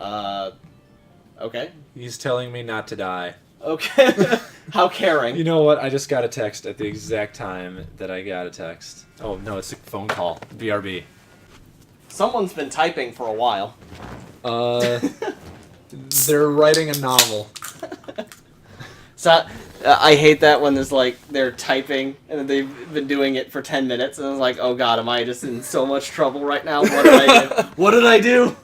Okay. He's telling me not to die. Okay. How caring. You know what? I just got a text at the exact time that I got a text. Oh, no, it's a phone call. BRB. Someone's been typing for a while. They're writing a novel. So I hate that when there's like they're typing and they've been doing it for 10 minutes and it's like, oh god, am I just in so much trouble right now? What did I do? What did I do?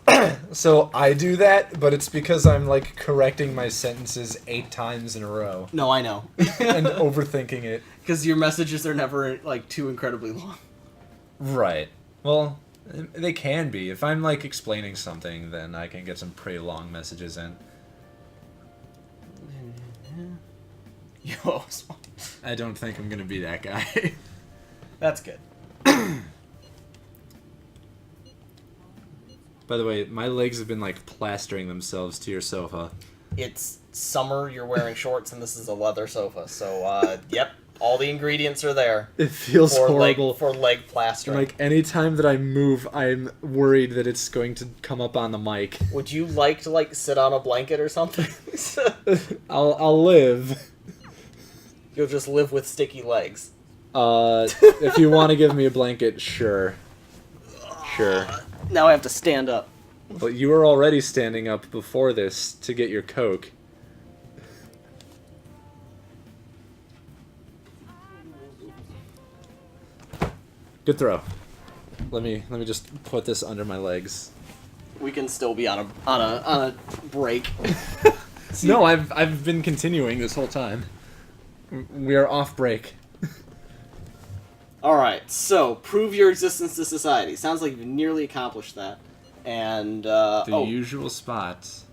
So I do that, but it's because I'm like correcting my sentences 8 times in a row No, I know. and overthinking it. Because your messages are never like too incredibly long. Right. Well, they can be. If I'm like explaining something, then I can get some pretty long messages in. Yo, I don't think I'm gonna be that guy. that's good. By the way, my legs have been like plastering themselves to your sofa. It's summer, you're wearing shorts, and this is a leather sofa. So, yep, all the ingredients are there. It feels horrible. For leg plastering. Like anytime that I move, I'm worried that it's going to come up on the mic. Would you like to like sit on a blanket or something? I'll live. You'll just live with sticky legs. If you want to give me a blanket, sure. Sure. Now I have to stand up. But you were already standing up before this to get your Coke. Good throw. Let me just put this under my legs. We can still be on a break. No, I've been continuing this whole time. We are off break. Alright, so, prove your existence to society. Sounds like you've nearly accomplished that. And, The usual spots.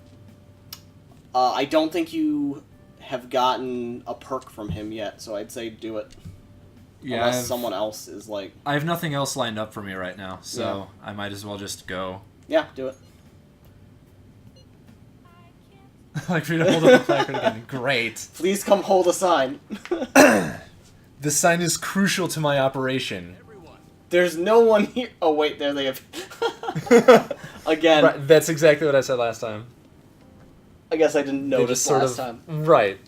I don't think you have gotten a perk from him yet, so I'd say do it. Yeah, Unless someone else is like... I have nothing else lined up for me right now, so Yeah. I might as well just go. Yeah, do it. Like for you to hold up the placard again. Great. Please come hold a sign. This sign is crucial to my operation. There's no one here. Oh, wait, there they have. Again. Right, that's exactly what I said last time. I guess I didn't They notice just sort last of, time. Right.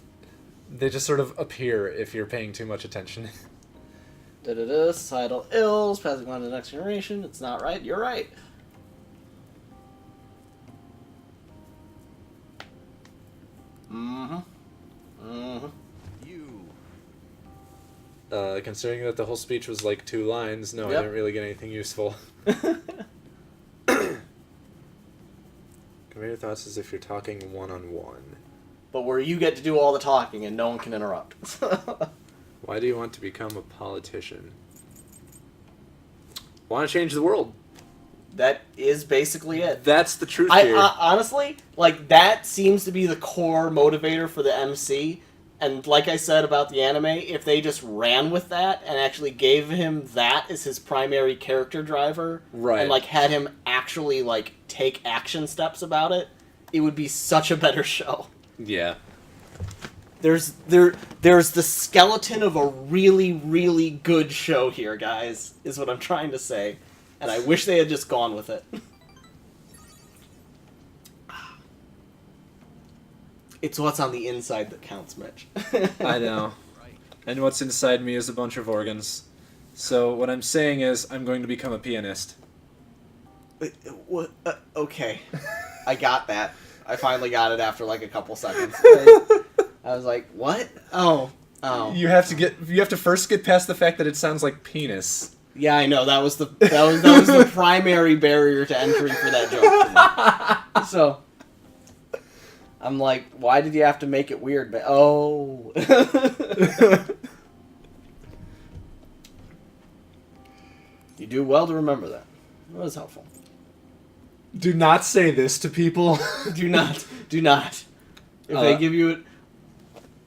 They just sort of appear if you're paying too much attention. Da-da-da, societal ills, passing on to the next generation. It's not right. You're right. Mm-hmm. Mm-hmm. Considering that the whole speech was like 2 lines, no, Yep. I didn't really get anything useful. Convey your thoughts as if you're talking one-on-one. But where you get to do all the talking and no one can interrupt. Why do you want to become a politician? Want to change the world. That is basically it. That's the truth I here. honestly, like, that seems to be the core motivator for the MC. And like I said about the anime, if they just ran with that and actually gave him that as his primary character driver, Right. and like had him actually like take action steps about it, it would be such a better show. Yeah. There's the skeleton of a really, really good show here, guys, is what I'm trying to say. And I wish they had just gone with it. It's what's on the inside that counts, Mitch. I know. And what's inside me is a bunch of organs. So what I'm saying is I'm going to become a pianist. What? Okay. I got that. I finally got it after like a couple seconds. I was like, what? Oh. You have to first get past the fact that it sounds like penis. Yeah, I know. That was the primary barrier to entry for that joke for me. So I'm like, why did you have to make it weird? But oh. You do well to remember that. That was helpful. Do not say this to people. Do not. If they give you it.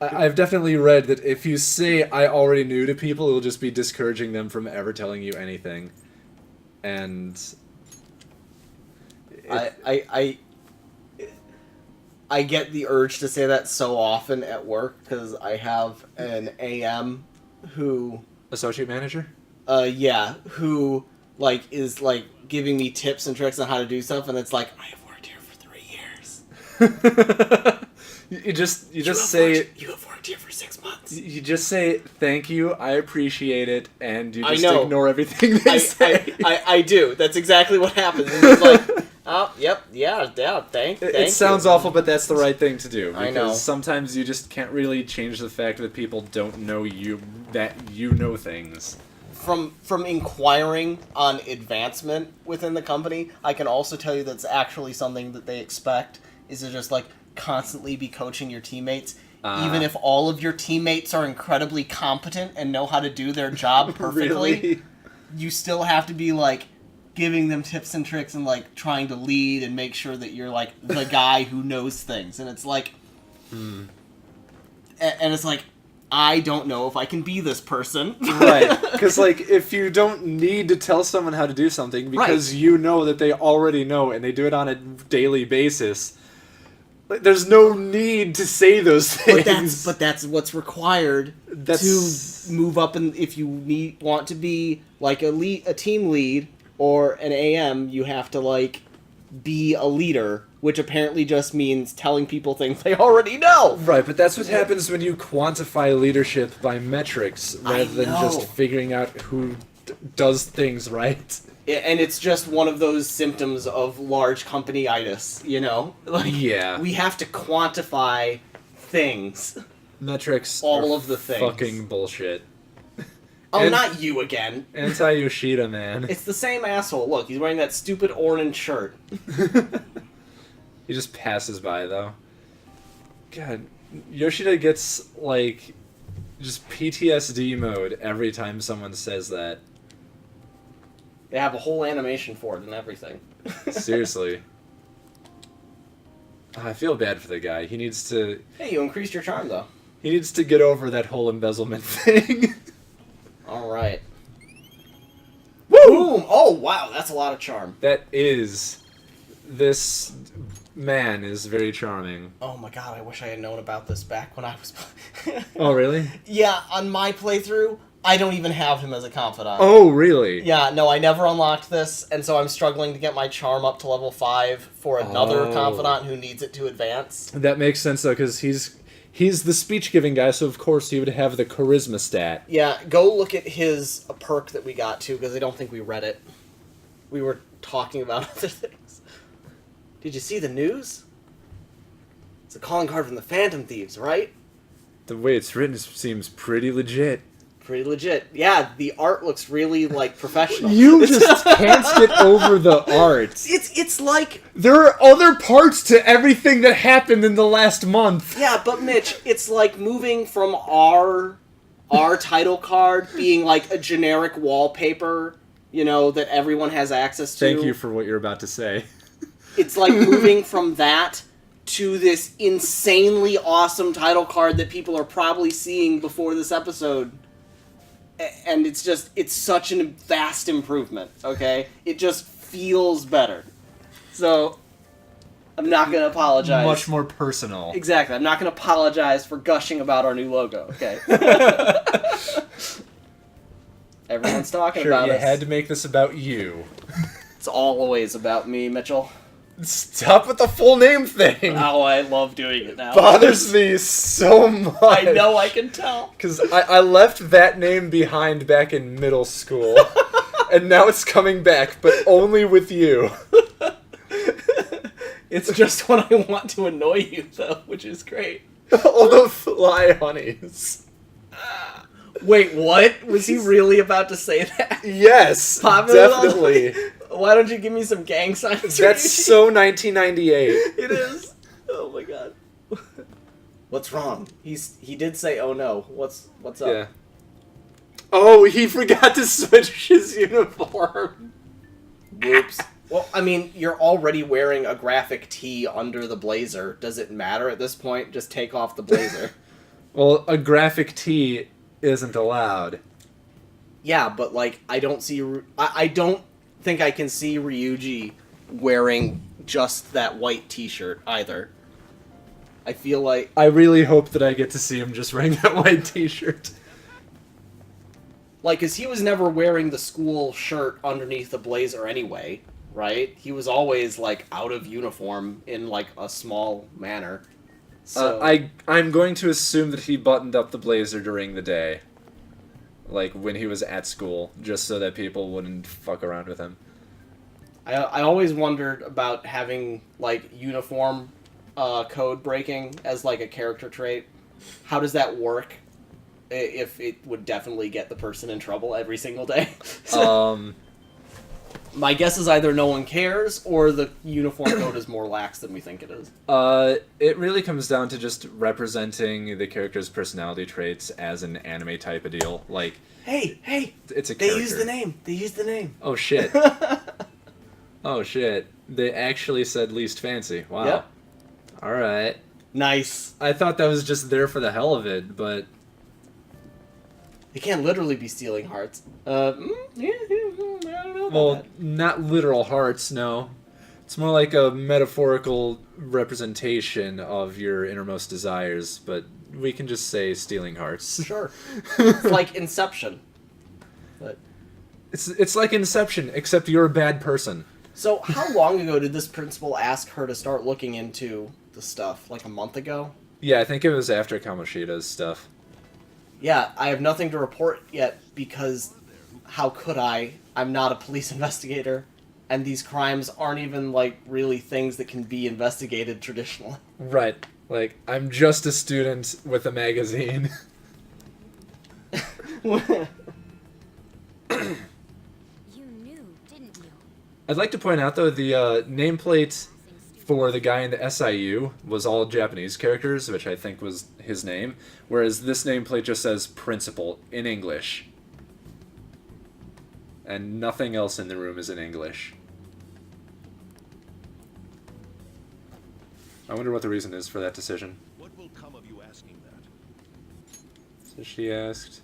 I've definitely read that if you say I already knew to people, it'll just be discouraging them from ever telling you anything. And I get the urge to say that so often at work because I have an AM who associate manager? who like is like giving me tips and tricks on how to do stuff, and it's like, I have worked here for 3 You just say you have worked here for 6 months. you just say thank you, I appreciate it, and you I just know. ignore everything they say. I do. That's exactly what happens. And it's like, oh, yep, yeah, thank It sounds you. awful, but that's the right thing to do. Because I know. sometimes you just can't really change the fact that people don't know that you know things. From inquiring on advancement within the company, I can also tell you that's actually something that they expect, is to just, like, constantly be coaching your teammates. Even if all of your teammates are incredibly competent and know how to do their job perfectly, Really? you still have to be, like, giving them tips and tricks and, like, trying to lead and make sure that you're, like, the guy who knows things. And it's like... And it's like, I don't know if I can be this person. Right. Because, like, if you don't need to tell someone how to do something because you know that they already know and they do it on a daily basis, like, there's no need to say those things. But that's what's required to move up, and if you want to be like a team lead or an AM, you have to like be a leader, which apparently just means telling people things they already know. Right, but that's what happens when you quantify leadership by metrics rather than just figuring out who does things right. And it's just one of those symptoms of large company-itis, you know? Like, Yeah. we have to quantify things. Metrics All are of the things. fucking bullshit. Oh, And- not you again. Anti-Yoshida, man. It's the same asshole. Look, he's wearing that stupid orange shirt. He just passes by, though. God, Yoshida gets, like, just PTSD mode every time someone says that. They have a whole animation for it and everything. Seriously. I feel bad for the guy. He needs to Hey, you increased your charm, though. get over that whole embezzlement thing. Alright. Boom! Oh, wow, that's a lot of charm. This man is very charming. Oh my god, I wish I had known about this back when I was... Oh, really? Yeah, on my playthrough, I don't even have him as a confidant. Oh, really? Yeah, no, I never unlocked this, and so I'm struggling to get my charm up to level 5 for another Oh. confidant who needs it to advance. That makes sense, though, because he's the speech-giving guy, so of course he would have the charisma stat. Yeah, go look at his perk that we got to, because I don't think we read it. We were talking about other things. Did you see the news? It's a calling card from the Phantom Thieves, right? The way it's written seems pretty legit. Pretty legit. Yeah, the art looks really, like, professional. You just can't get over the art. It's like... There are other parts to everything that happened in the last month. Yeah, but Mitch, it's like moving from our title card being like a generic wallpaper, you know, that everyone has access to. Thank you for what you're about to say. It's like moving from that to this insanely awesome title card that people are probably seeing before this episode. And it's such a vast improvement, okay? It just feels better. So, I'm not going to apologize. Much more personal. Exactly. I'm not going to apologize for gushing about our new logo, okay? Everyone's talking Sure, about you us. had to make this about you. It's always about me, Mitchell. Stop with the full name thing. Oh, I love doing it now. Bothers me so much. I know, I can tell. Because I left that name behind back in middle school. And now it's coming back, but only with you. It's just when I want to annoy you, though, which is great. All the fly honeys. Wait, what? Was he really about to say that? Yes, Pop it on. definitely. Why don't you give me some gang signs? That's so 1998. It is. Oh my god. What's wrong? He did say, "Oh no." What's up? Yeah. Oh, he forgot to switch his uniform. Whoops. Well, I mean, you're already wearing a graphic tee under the blazer. Does it matter at this point? Just take off the blazer. Well, a graphic tee isn't allowed. Yeah, but like, I don't think I can see Ryuji wearing just that white t-shirt either. I feel like... I really hope that I get to see him just wearing that white t-shirt. Like, because he was never wearing the school shirt underneath the blazer anyway. right? He was always like out of uniform in like a small manner. So I'm going to assume that he buttoned up the blazer during the day, like when he was at school, just so that people wouldn't fuck around with him. I always wondered about having like uniform code breaking as like a character trait. How does that work? If it would definitely get the person in trouble every single day. My guess is either no one cares or the uniform code is more lax than we think it is. It really comes down to just representing the character's personality traits as an anime type of deal. Like, hey, it's a they character. used the name. They used the name. Oh shit. Oh shit. They actually said least fancy. Wow. Yep. Alright. Nice. I thought that was just there for the hell of it, but... They can't literally be stealing hearts. I don't know about Well, that. not literal hearts, no. It's more like a metaphorical representation of your innermost desires, but we can just say stealing hearts. Sure. It's like Inception. But It's like Inception, except you're a bad person. so how long ago did this principal ask her to start looking into the stuff? Like a month ago? Yeah, I think it was after Kamoshida's stuff. Yeah, I have nothing to report yet because how could I? I'm not a police investigator, and these crimes aren't even like really things that can be investigated traditionally. Right. Like, I'm just a student with a magazine. You knew, didn't you? I'd like to point out, though, the nameplate for the guy in the SIU was all Japanese characters, which I think was his name, whereas this nameplate just says principal in English. And nothing else in the room is in English. I wonder what the reason is for that decision. What will come of you asking that? So she asked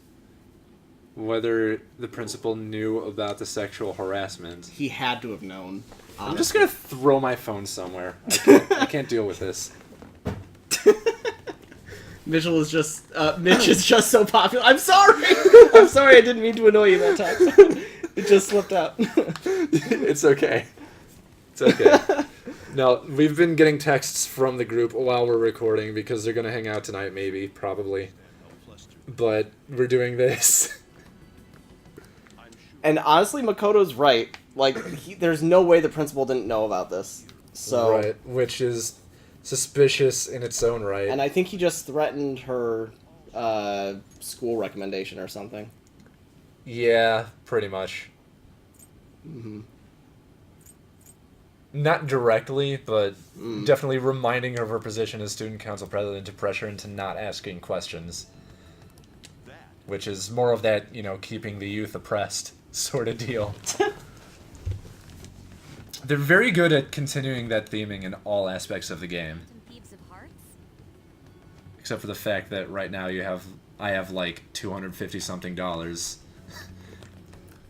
whether the principal knew about the sexual harassment. He had to have known. I'm just gonna throw my phone somewhere. I can't deal with this. Mitchell is just Mitch is just so popular. I'm sorry. I'm sorry. I didn't mean to annoy you that time. It just slipped out. It's okay. It's okay. No, we've been getting texts from the group while we're recording because they're gonna hang out tonight, maybe, probably. But we're doing this. And honestly, Makoto's right. Like, there's no way the principal didn't know about this. So, Right, which is suspicious in its own right. and I think he just threatened her school recommendation or something. Yeah, pretty much. Not directly, but definitely reminding her of her position as student council president to pressure into not asking questions. Which is more of that, keeping the youth oppressed sort of deal. They're very good at continuing that theming in all aspects of the game. Some thieves of hearts? Except for the fact that right now I have like $250-something.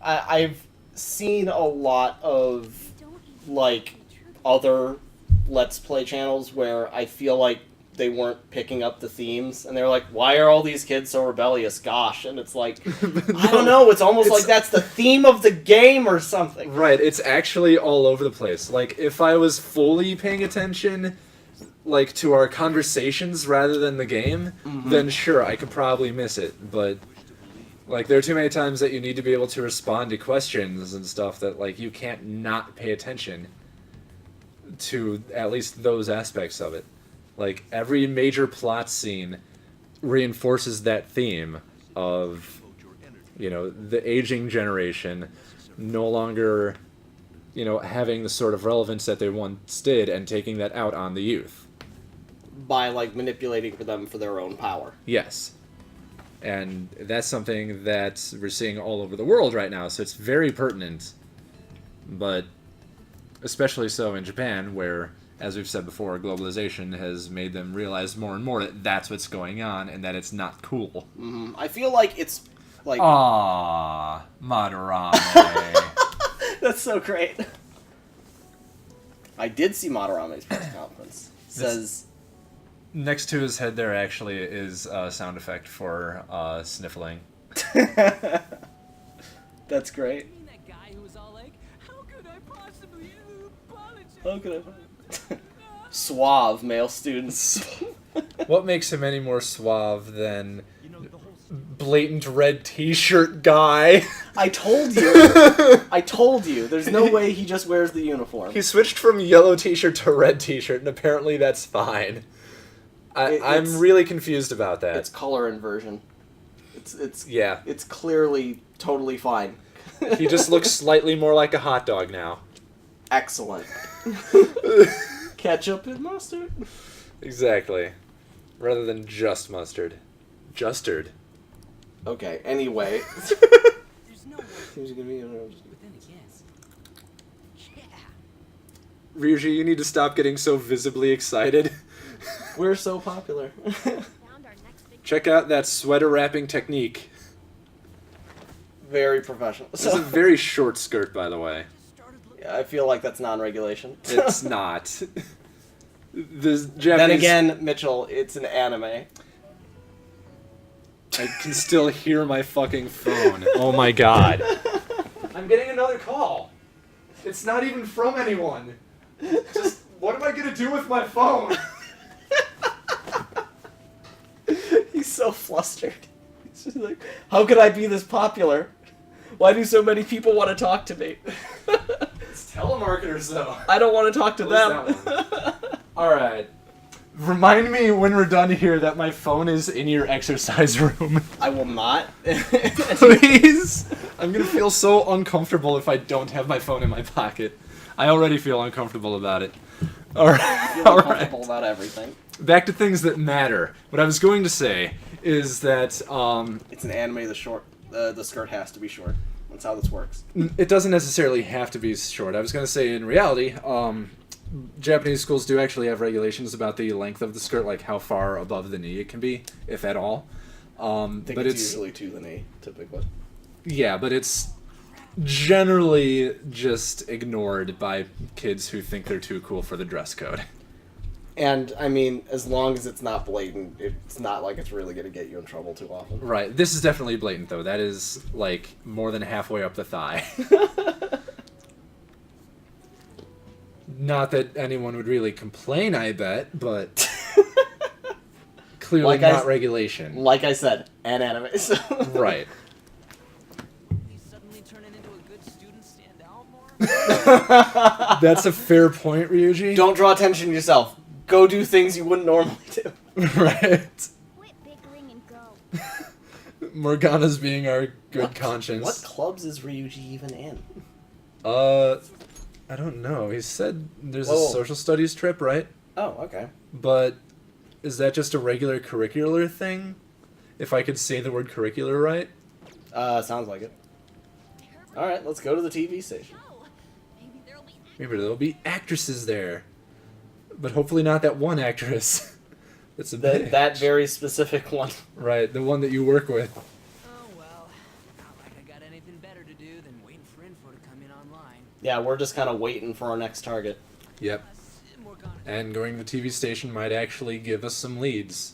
I've seen a lot of Don't even like know the truth. other Let's Play channels where I feel like they weren't picking up the themes, and they're like, "Why are all these kids so rebellious?" Gosh, and it's like, I don't know. It's almost like that's the theme of the game or something. Right, it's actually all over the place. Like, if I was fully paying attention, like, to our conversations rather than the game, then sure, I could probably miss it. But, like, there are too many times that you need to be able to respond to questions and stuff that, like, you can't not pay attention to at least those aspects of it. Like, every major plot scene reinforces that theme of, the aging generation no longer, having the sort of relevance that they once did and taking that out on the youth. By like manipulating them for their own power. Yes. And that's something that we're seeing all over the world right now, so it's very pertinent. But especially so in Japan, where, as we've said before, globalization has made them realize more and more that that's what's going on and that it's not cool. I feel like it's like Ah, Madarame. that's so great. I did see Madarame's press conference. Says Next to his head there actually is a sound effect for sniffling. that's great. That guy who was all like, "How could I possibly How could I? Suave male students. What makes him any more suave than blatant red t-shirt guy? I told you. I told you. There's no way he just wears the uniform. He switched from yellow t-shirt to red t-shirt, and apparently that's fine. I'm really confused about that. It's color inversion. It's Yeah. It's clearly totally fine. He just looks slightly more like a hot dog now. Excellent. Ketchup and mustard. Exactly. Rather than just mustard. Justard. Okay. Anyway. There's no way Seems gonna be. within a guess. Yeah. Ryuji, you need to stop getting so visibly excited. We're so popular. Found our next big Check out that sweater wrapping technique. Very professional. This is a very short skirt, by the way. Started looking. Yeah, I feel like that's non-regulation. It's not. The Japanese... Then again, Mitchell, it's an anime. I can still hear my fucking phone. Oh my god. I'm getting another call. It's not even from anyone. Just, what am I gonna do with my phone? He's so flustered. He's just like, how could I be this popular? Why do so many people want to talk to me? It's telemarketers, though. I don't want to talk to What is them. Alright. Remind me when we're done here that my phone is in your exercise room. I will not. Please? I'm gonna feel so uncomfortable if I don't have my phone in my pocket. I already feel uncomfortable about it. Alright. feel uncomfortable about everything. Back to things that matter. What I was going to say is that It's an anime. The skirt has to be short. That's how this works. it doesn't necessarily have to be short. I was going to say in reality, Japanese schools do actually have regulations about the length of the skirt, like how far above the knee it can be, if at all. I think But it's it's usually to the knee, typically. yeah, but it's generally just ignored by kids who think they're too cool for the dress code. And, I mean, as long as it's not blatant, it's not like it's really going to get you in trouble too often. Right. This is definitely blatant, though. That is, like, more than halfway up the thigh. Not that anyone would really complain, I bet, but clearly Like I not s- regulation. Like I said, an anime. So. Right. He's suddenly turning into a good student, stand out more. That's a fair point, Ryuji. Don't draw attention to yourself. Go do things you wouldn't normally do. Right. quit bickering and go. Morgana's being our good conscience. What clubs is Ryuji even in? I don't know. He said there's a Whoa. social studies trip, right? Oh, okay. But is that just a regular curricular thing? If I could say the word curricular right? Sounds like it. Alright, let's go to the TV station. No. Maybe there'll be Maybe there'll be actresses there. But hopefully not that one actress. That's a bitch. That very specific one. Right, the one that you work with. Oh well. Not like I got anything better to do than waiting for info to come in online. Yeah, we're just kind of waiting for our next target. Yep. Morgana. And going to the TV station might actually give us some leads.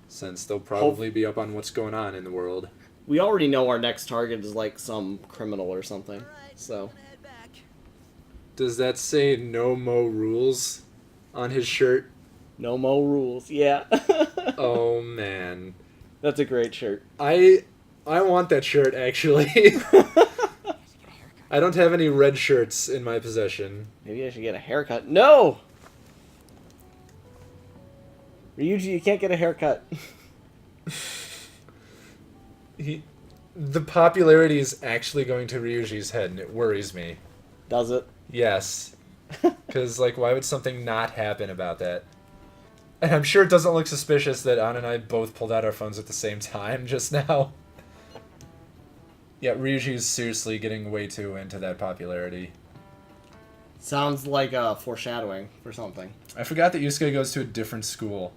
Since they'll probably be up on what's going on in the world. We already know our next target is like some criminal or something. So, Gonna head back. Does that say no mo rules on his shirt? no mo rules. Yeah. Oh man. That's a great shirt. I want that shirt actually. I don't have any red shirts in my possession. Maybe I should get a haircut. No! Ryuji, you can't get a haircut. The popularity is actually going to Ryuji's head, and it worries me. Does it? Yes. Because, like, why would something not happen about that? And I'm sure it doesn't look suspicious that Anna and I both pulled out our phones at the same time just now. Yeah, Ryuji is seriously getting way too into that popularity. Sounds like a foreshadowing for something. I forgot that Yusuke goes to a different school.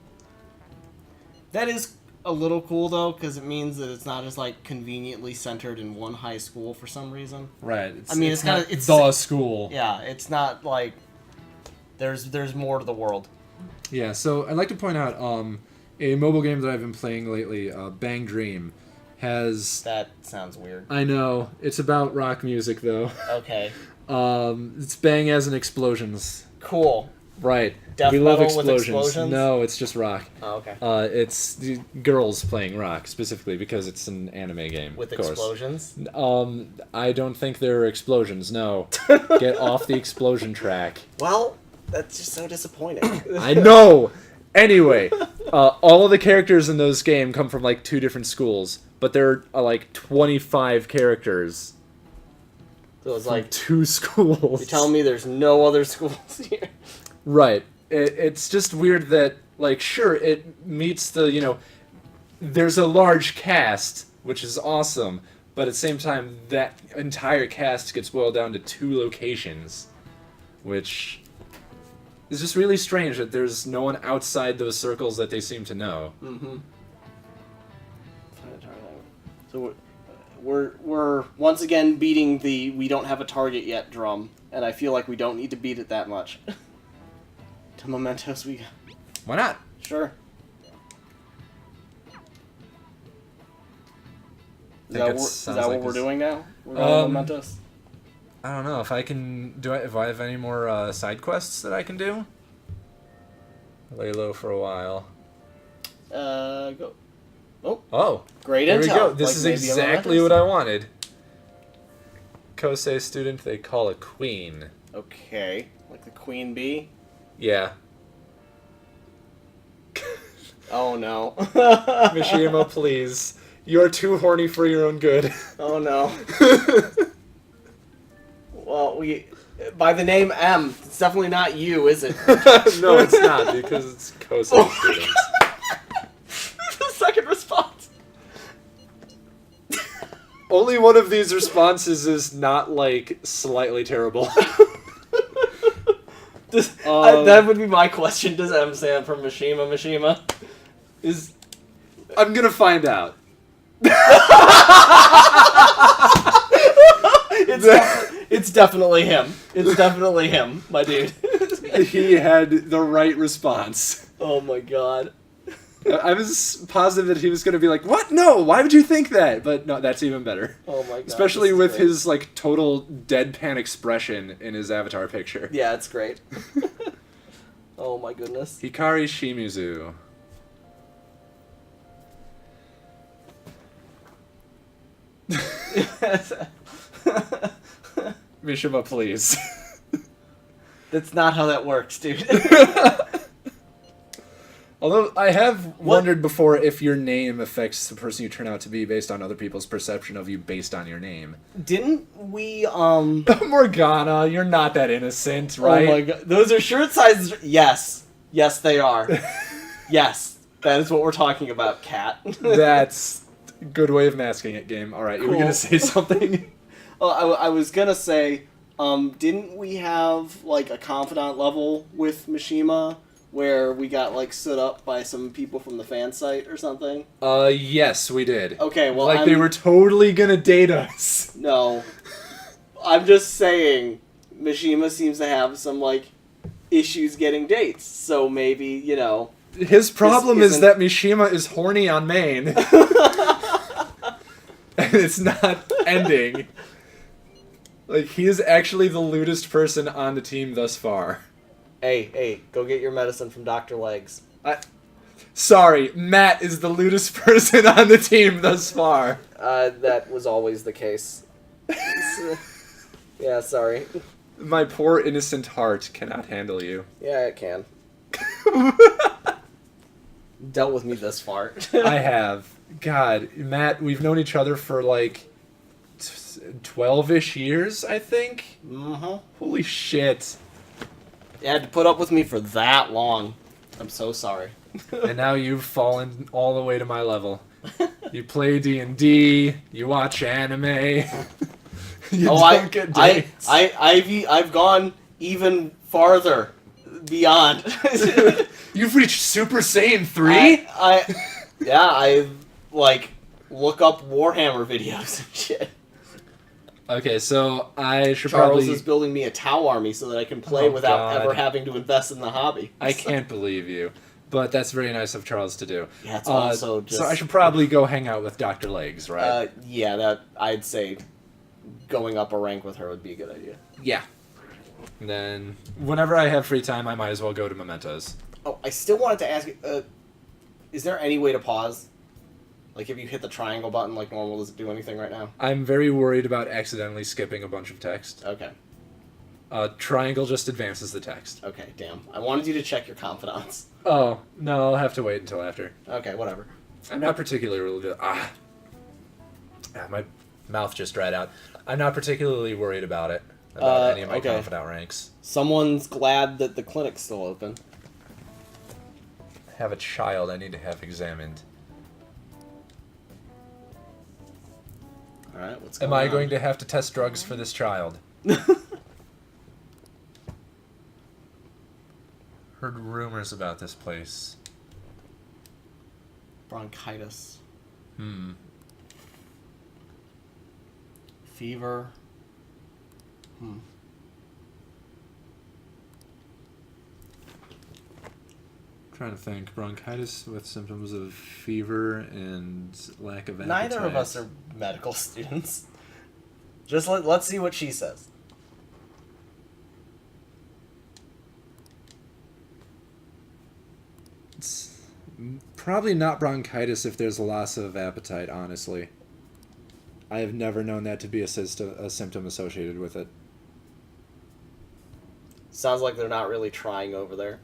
That is a little cool, though, because it means that it's not just, like, conveniently centered in one high school for some reason. Right. I mean, it's kinda- not it's- the school. Yeah, it's not, like... There's more to the world. Yeah, so I'd like to point out a mobile game that I've been playing lately, Bang Dream, has... That sounds weird. I know, it's about rock music, though. Okay. It's bang as in explosions. Cool. Right. Death we love metal with explosions. explosions? No, it's just rock. Oh, okay. It's the girls playing rock specifically because it's an anime game. With of course. explosions? I don't think there are explosions. No, get off the explosion track. Well, that's just so disappointing. I know. Anyway, all of the characters in those game come from like 2 different schools, but there are like 25 characters So it's from like, 2 schools. you're telling me there's no other schools here? Right. It's just weird that, like, sure, it meets the, you know, there's a large cast, which is awesome, but at the same time, that entire cast gets boiled down to 2 locations, which is just really strange that there's no one outside those circles that they seem to know. Mm-hmm. So we're once again beating the "we don't have a target yet" drum, and I feel like we don't need to beat it that much. To mementos, we Why not? sure. Is Think that, it what, is sounds that like what we're this- doing now? We're going to Um, mementos. I don't know if I can if I have any more side quests that I can do. Lay low for a while. Go. Oh, Great there intel. we go. This Like is maybe a exactly mementos? what I wanted. Kosei student they call a queen. Okay, like the queen bee. Yeah. Oh no. Mishima, please. You're too horny for your own good. Oh no. Well, by the name M, it's definitely not you, is it? No, it's not, because it's Kosei students. The second response. Only one of these responses is not, like, slightly terrible. That would be my question. Does M stand for Mishima? Mishima is. I'm gonna find out. It's definitely him. It's definitely him, my dude. He had the right response. Oh my god. I was positive that he was gonna be like, "What? No, why would you think that?" But no, that's even better. Oh my god. Especially this is with great. his, like, total deadpan expression in his avatar picture. Yeah, it's great. Oh my goodness. Hikari Shimizu. Mishima, please. That's not how that works, dude. Although, I have wondered before if your name affects the person you turn out to be based on other people's perception of you based on your name. Didn't we, Morgana, you're not that innocent, right? Oh my god. Those are shirt sizes. Yes. Yes, they are. Yes. That is what we're talking about, Cat. That's a good way of masking it, game. Alright, you were Cool. gonna say something? I was gonna say, didn't we have, like, a confidant level with Mishima where we got, like, stood up by some people from the fan site or something? Yes, we did. Okay, well, Like, they were totally gonna date us. No. I'm just saying, Mishima seems to have some, like, issues getting dates, so maybe, you know... His problem is isn't- that Mishima is horny on main. And it's not ending. Like, he is actually the lewdest person on the team thus far. Hey, go get your medicine from Dr. Legs. Sorry, Matt is the lewdest person on the team thus far. That was always the case. Yeah, sorry. My poor innocent heart cannot handle you. Yeah, it can. Dealt with me this far. I have. God, Matt, we've known each other for like 12-ish years, I think. Mm-hmm. Holy shit. You had to put up with me for that long. I'm so sorry. And now you've fallen all the way to my level. You play D&D, you watch anime. You don't get dates. I've gone even farther beyond. You've reached Super Saiyan 3? I like look up Warhammer videos and shit. Okay, so I should Charles probably... is building me a Tau army so that I can play Oh, without God. ever having to invest in the hobby. I can't believe you. But that's very nice of Charles to do. Yeah, it's also just... So I should probably go hang out with Dr. Legs, right? Yeah, that I'd say going up a rank with her would be a good idea. Yeah. And then, whenever I have free time, I might as well go to Mementos. Oh, I still wanted to ask you, is there any way to pause? Like, if you hit the triangle button like normal, does it do anything right now? I'm very worried about accidentally skipping a bunch of text. Okay. Triangle just advances the text. Okay, damn. I wanted you to check your confidants. Oh, no, I'll have to wait until after. Okay, whatever. I'm not particularly... my mouth just dried out. I'm not particularly worried about it. About any of my okay. confidant ranks. Someone's glad that the clinic's still open. I have a child I need to have examined. Alright, what's going Am on? I going to have to test drugs for this child? Heard rumors about this place. Bronchitis. Hmm. Fever. Trying to think. Bronchitis with symptoms of fever and lack of appetite. Neither of us are medical students. Just let's see what she says. It's probably not bronchitis if there's a loss of appetite, honestly. I have never known that to be a symptom associated with it. Sounds like they're not really trying over there.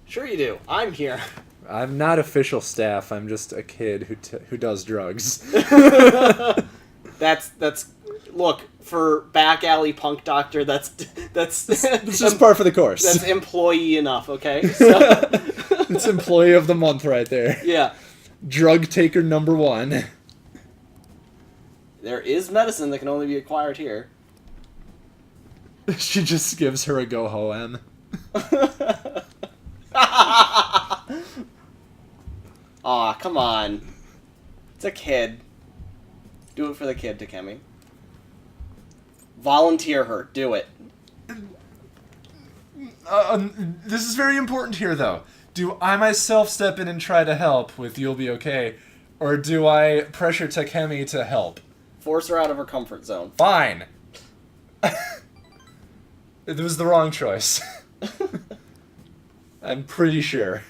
Sure you do. I'm here. I'm not official staff. I'm just a kid who does drugs. That's look, for back alley punk doctor, that's It's just par for the course. that's employee enough, okay? So, It's employee of the month right there. yeah. Drug taker number 1. There is medicine that can only be acquired here. She just gives her a go ho-em. Aw, come on. It's a kid. Do it for the kid, Takemi. Volunteer her. Do it. This is very important here, though. Do I myself step in and try to help with "You'll be okay," or do I pressure Takemi to help? Force her out of her comfort zone. Fine. It was the wrong choice. I'm pretty sure.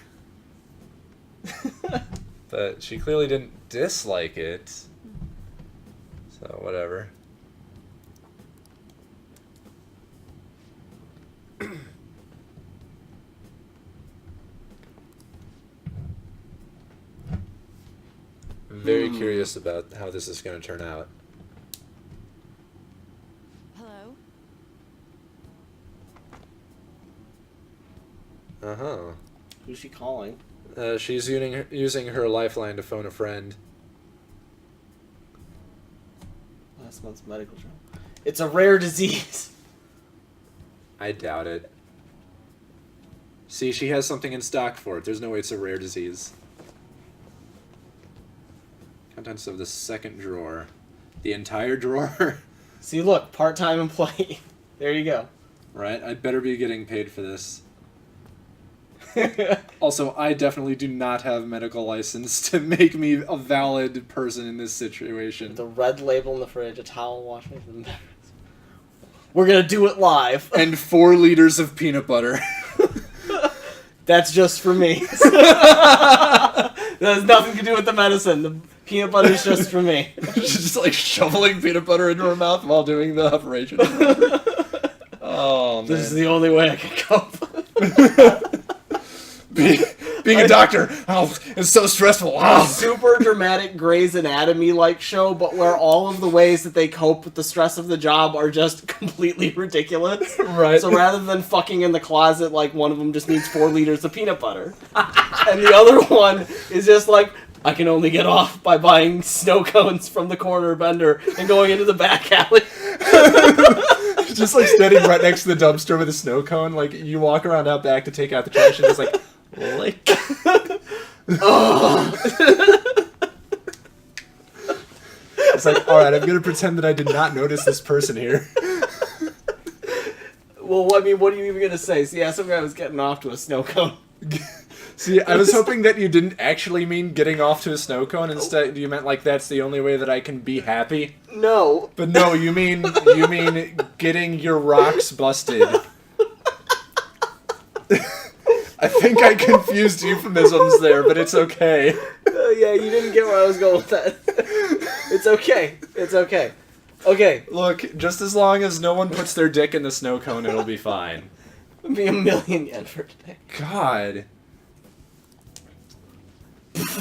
But she clearly didn't dislike it. So, whatever. I'm very curious about how this is going to turn out. Hello? Uh-huh. Who's she calling? She's using her lifeline to phone a friend. Last month's medical journal. It's a rare disease. I doubt it. See, she has something in stock for it. There's no way it's a rare disease. Contents of the second drawer. The entire drawer? See, look, part-time employee. There you go. Right? I'd better be getting paid for this. Also, I definitely do not have medical license to make me a valid person in this situation. The red label in the fridge, a towel, wash machine. We're gonna do it live. And 4 liters of peanut butter. That's just for me. That has nothing to do with the medicine. The peanut butter's just for me. She's just like shoveling peanut butter into her mouth while doing the operation. Oh, man. This is the only way I can cope. Being a doctor, it's so stressful. A super dramatic Grey's Anatomy-like show, but where all of the ways that they cope with the stress of the job are just completely ridiculous. Right. So rather than fucking in the closet, like, one of them just needs 4 liters of peanut butter. And the other one is just like, I can only get off by buying snow cones from the corner vendor and going into the back alley. Just like standing right next to the dumpster with a snow cone, like you walk around out back to take out the trash and just like, lick. It's like, alright, I'm gonna pretend that I did not notice this person here. Well, I mean, what are you even gonna say? So, yeah, some guy was getting off to a snow cone. See, I was hoping that you didn't actually mean getting off to a snow cone. Instead, you meant like that's the only way that I can be happy. No. But no, you mean getting your rocks busted. I think I confused euphemisms there, but it's okay. Yeah, you didn't get where I was going with that. It's okay. It's okay. Okay. Look, just as long as no one puts their dick in the snow cone, it'll be fine. It'll be $1,000,000 yen for today. God.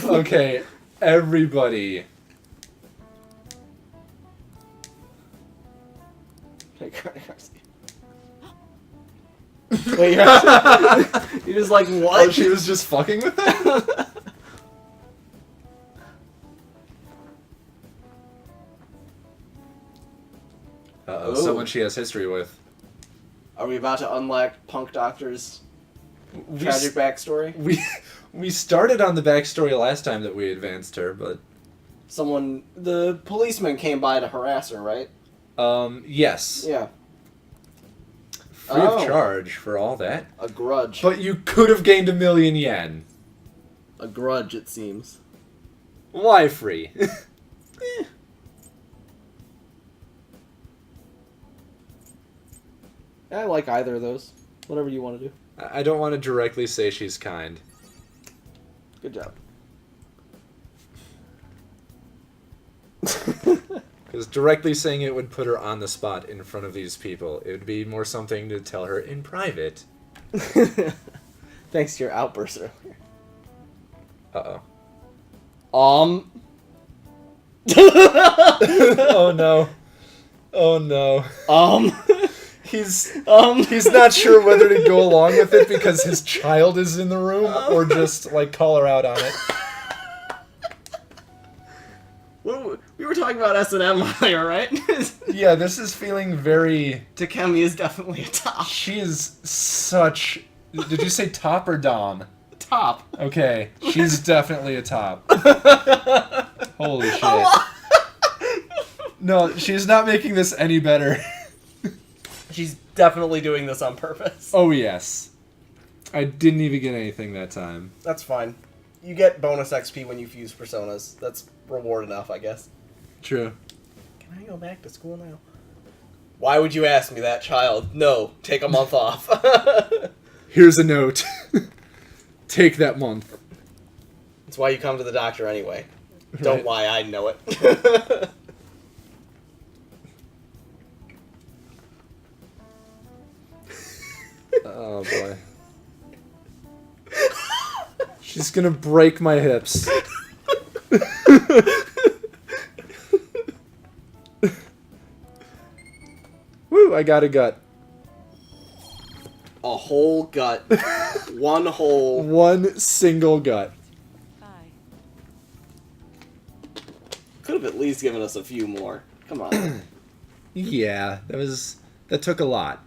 Okay, everybody. Wait, you're just like, what? Oh, she was just fucking with him? Uh-oh, Ooh. someone she has history with. Are we about to unlock Punk Doctor's We tragic backstory? we started on the backstory last time that we advanced her, but The policeman came by to harass her, right? yes. Yeah. Free Oh. of charge for all that. A grudge. But you could have gained 1,000,000 yen. A grudge, it seems. Why free? I like either of those. Whatever you want to do. I don't want to directly say she's kind. Good job. Because directly saying it would put her on the spot in front of these people. It would be more something to tell her in private. Thanks to your outburst earlier. Uh-oh. Oh no. Oh no. He's not sure whether to go along with it because his child is in the room or just like call her out on it. We were talking about S&M earlier, right? Yeah, this is feeling very... Takemi is definitely a top. She is such... Did you say top or dom? Top. Okay, she's definitely a top. Holy shit. No, she's not making this any better. She's definitely doing this on purpose. Oh, yes. I didn't even get anything that time. That's fine. You get bonus XP when you fuse personas. That's reward enough, I guess. True. Can I go back to school now? Why would you ask me that, child? No, take a month off. Here's a note. Take that month. That's why you come to the doctor anyway. Right. Don't lie, I know it. Oh, boy. She's gonna break my hips. Woo, I got a gut. A whole gut. One whole. One single gut. Bye. Could have at least given us a few more. Come on. Yeah, that took a lot.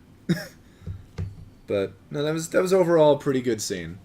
But no, that was overall a pretty good scene.